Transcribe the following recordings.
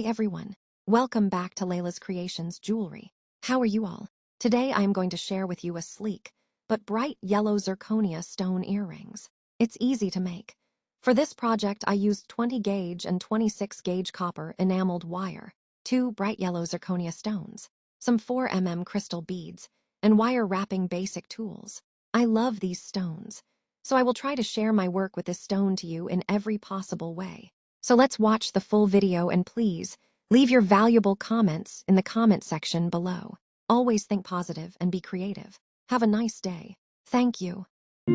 Hi everyone. Welcome back to Laila's Creations Jewelry. How are you all? Today I am going to share with you a sleek but bright yellow zirconia stone earrings. It's easy to make. For this project I used 20 gauge and 26 gauge copper enameled wire, 2 bright yellow zirconia stones, some 4mm crystal beads, and wire wrapping basic tools. I love these stones, so I will try to share my work with this stone to you in every possible way. So let's watch the full video and please leave your valuable comments in the comment section below. Always think positive and be creative. Have a nice day. Thank you.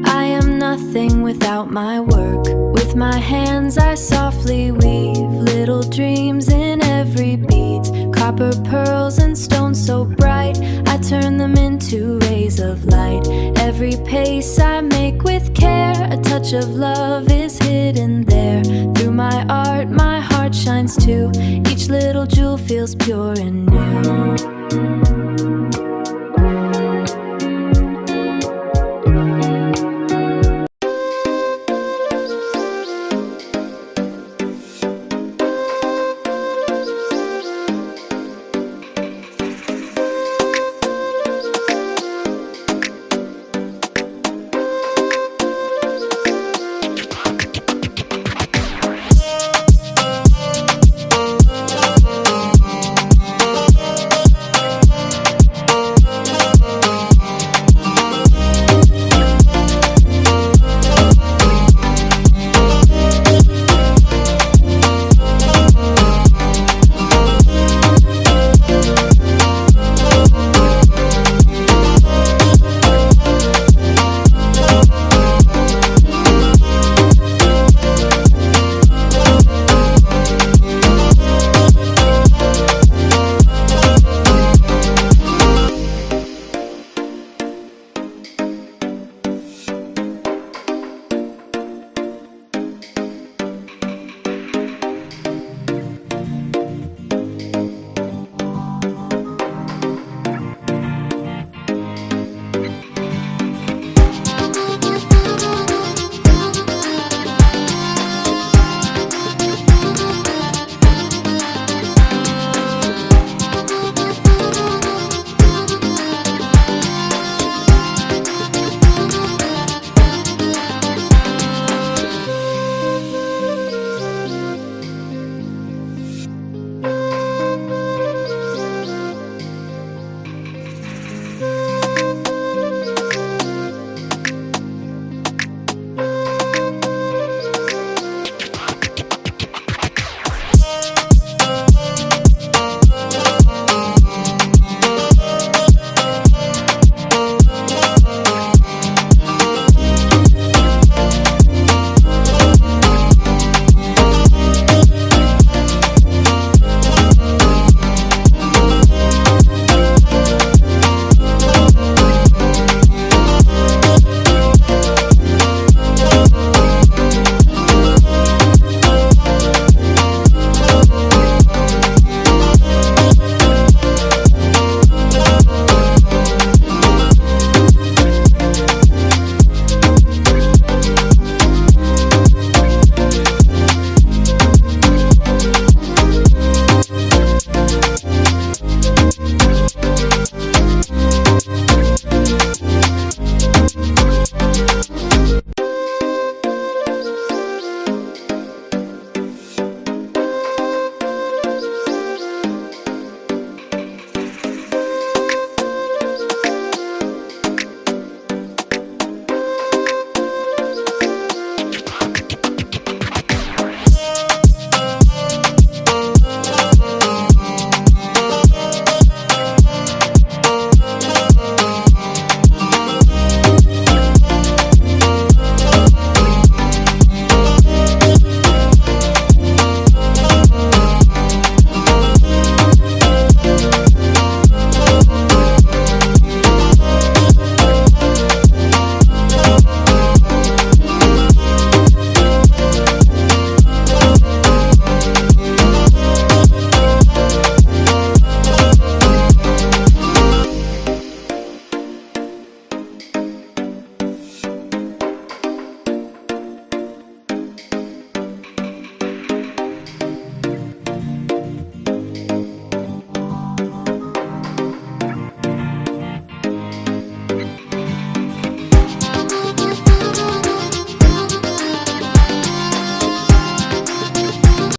I am nothing without my work. With my hands I softly weave little dreams in every bead. Copper pearls and stones so bright, I turn them into rays of light. Every pace I make with care, a touch of love is hidden there. Through my art, my heart shines too. Each little jewel feels pure and new.